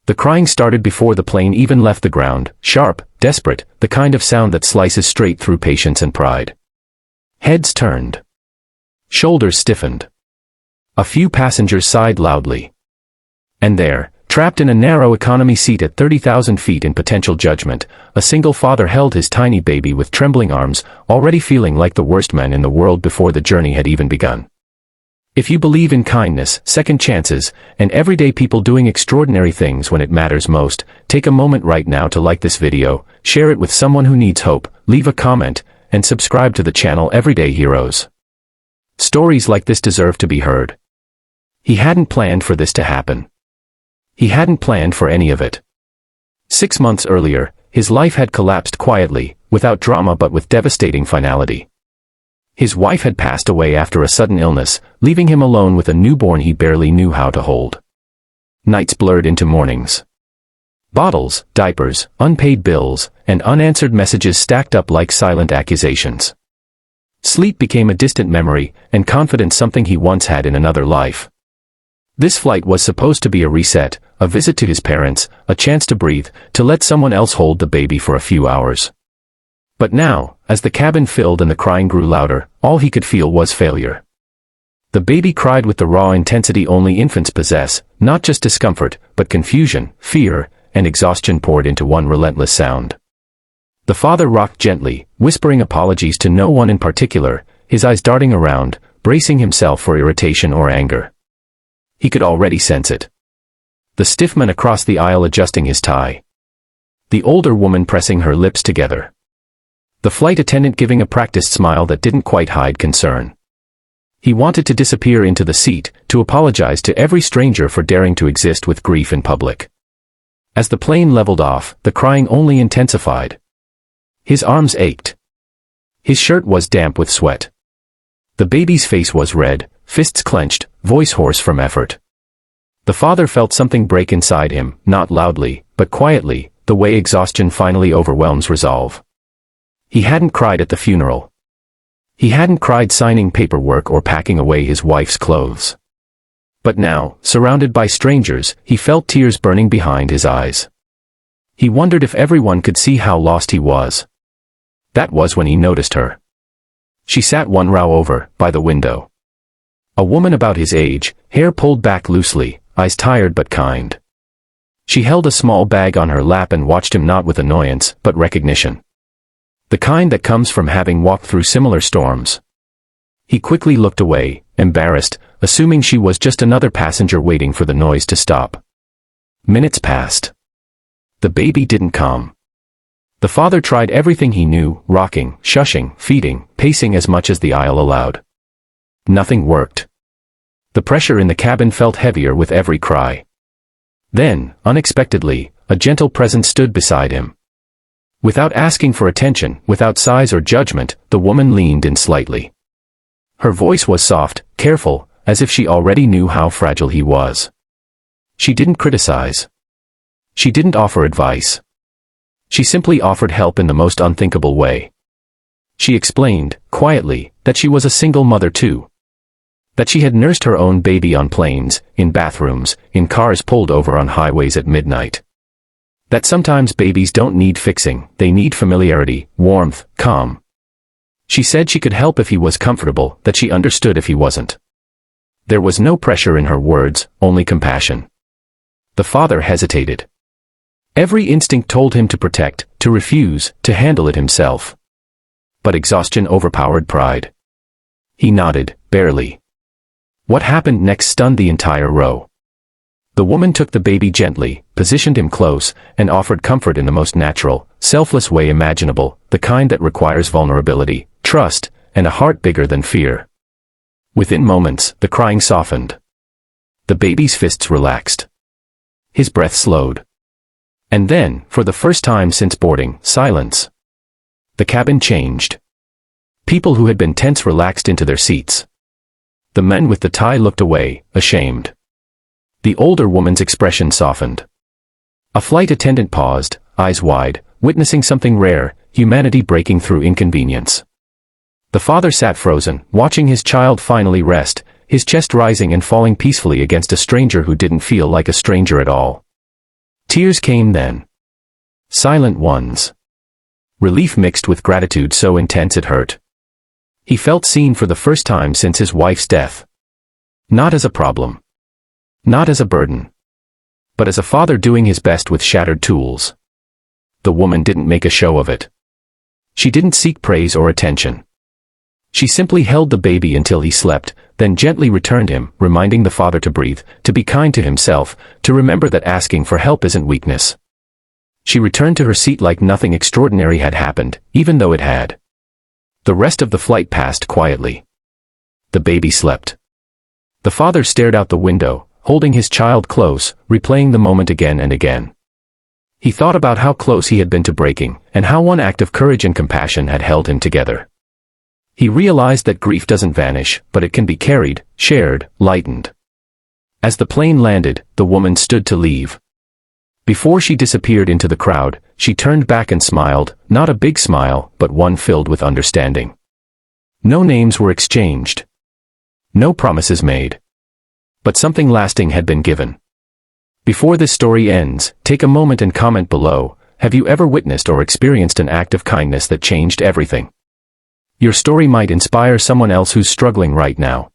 The crying started before the plane even left the ground, sharp, desperate, the kind of sound that slices straight through patience and pride. Heads turned. Shoulders stiffened. A few passengers sighed loudly. And there, trapped in a narrow economy seat at 30,000 feet in potential judgment, a single father held his tiny baby with trembling arms, already feeling like the worst man in the world before the journey had even begun. If you believe in kindness, second chances, and everyday people doing extraordinary things when it matters most, take a moment right now to like this video, share it with someone who needs hope, leave a comment, and subscribe to the channel Everyday Heroes. Stories like this deserve to be heard. He hadn't planned for this to happen. He hadn't planned for any of it. 6 months earlier, his life had collapsed quietly, without drama but with devastating finality. His wife had passed away after a sudden illness, leaving him alone with a newborn he barely knew how to hold. Nights blurred into mornings. Bottles, diapers, unpaid bills, and unanswered messages stacked up like silent accusations. Sleep became a distant memory, and confidence something he once had in another life. This flight was supposed to be a reset, a visit to his parents, a chance to breathe, to let someone else hold the baby for a few hours. But now, as the cabin filled and the crying grew louder, all he could feel was failure. The baby cried with the raw intensity only infants possess, not just discomfort, but confusion, fear, and exhaustion poured into one relentless sound. The father rocked gently, whispering apologies to no one in particular, his eyes darting around, bracing himself for irritation or anger. He could already sense it. The stiff man across the aisle adjusting his tie. The older woman pressing her lips together. The flight attendant giving a practiced smile that didn't quite hide concern. He wanted to disappear into the seat, to apologize to every stranger for daring to exist with grief in public. As the plane leveled off, the crying only intensified. His arms ached. His shirt was damp with sweat. The baby's face was red, fists clenched, voice hoarse from effort. The father felt something break inside him, not loudly, but quietly, the way exhaustion finally overwhelms resolve. He hadn't cried at the funeral. He hadn't cried signing paperwork or packing away his wife's clothes. But now, surrounded by strangers, he felt tears burning behind his eyes. He wondered if everyone could see how lost he was. That was when he noticed her. She sat one row over, by the window. A woman about his age, hair pulled back loosely, eyes tired but kind. She held a small bag on her lap and watched him not with annoyance, but recognition. The kind that comes from having walked through similar storms. He quickly looked away, embarrassed, assuming she was just another passenger waiting for the noise to stop. Minutes passed. The baby didn't come. The father tried everything he knew, rocking, shushing, feeding, pacing as much as the aisle allowed. Nothing worked. The pressure in the cabin felt heavier with every cry. Then, unexpectedly, a gentle presence stood beside him. Without asking for attention, without sighs or judgment, the woman leaned in slightly. Her voice was soft, careful, as if she already knew how fragile he was. She didn't criticize. She didn't offer advice. She simply offered help in the most unthinkable way. She explained, quietly, that she was a single mother too. That she had nursed her own baby on planes, in bathrooms, in cars pulled over on highways at midnight. That sometimes babies don't need fixing, they need familiarity, warmth, calm. She said she could help if he was comfortable, that she understood if he wasn't. There was no pressure in her words, only compassion. The father hesitated. Every instinct told him to protect, to refuse, to handle it himself. But exhaustion overpowered pride. He nodded, barely. What happened next stunned the entire row. The woman took the baby gently, positioned him close, and offered comfort in the most natural, selfless way imaginable, the kind that requires vulnerability, trust, and a heart bigger than fear. Within moments, the crying softened. The baby's fists relaxed. His breath slowed. And then, for the first time since boarding, silence. The cabin changed. People who had been tense relaxed into their seats. The men with the tie looked away, ashamed. The older woman's expression softened. A flight attendant paused, eyes wide, witnessing something rare, humanity breaking through inconvenience. The father sat frozen, watching his child finally rest, his chest rising and falling peacefully against a stranger who didn't feel like a stranger at all. Tears came then. Silent ones. Relief mixed with gratitude so intense it hurt. He felt seen for the first time since his wife's death. Not as a problem. Not as a burden. But as a father doing his best with shattered tools. The woman didn't make a show of it. She didn't seek praise or attention. She simply held the baby until he slept, then gently returned him, reminding the father to breathe, to be kind to himself, to remember that asking for help isn't weakness. She returned to her seat like nothing extraordinary had happened, even though it had. The rest of the flight passed quietly. The baby slept. The father stared out the window, holding his child close, replaying the moment again and again. He thought about how close he had been to breaking, and how one act of courage and compassion had held him together. He realized that grief doesn't vanish, but it can be carried, shared, lightened. As the plane landed, the woman stood to leave. Before she disappeared into the crowd, she turned back and smiled, not a big smile, but one filled with understanding. No names were exchanged. No promises made. But something lasting had been given. Before this story ends, take a moment and comment below, have you ever witnessed or experienced an act of kindness that changed everything? Your story might inspire someone else who's struggling right now.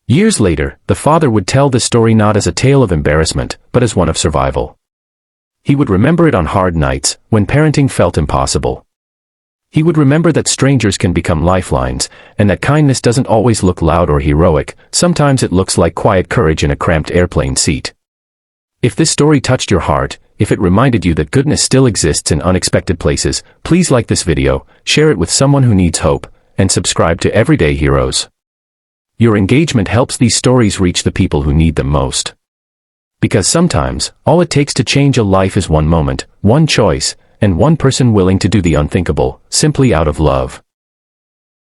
Years later, the father would tell this story not as a tale of embarrassment, but as one of survival. He would remember it on hard nights, when parenting felt impossible. He would remember that strangers can become lifelines, and that kindness doesn't always look loud or heroic, sometimes it looks like quiet courage in a cramped airplane seat. If this story touched your heart, if it reminded you that goodness still exists in unexpected places, please like this video, share it with someone who needs hope, and subscribe to Everyday Heroes. Your engagement helps these stories reach the people who need them most. Because sometimes, all it takes to change a life is one moment, one choice, and one person willing to do the unthinkable, simply out of love.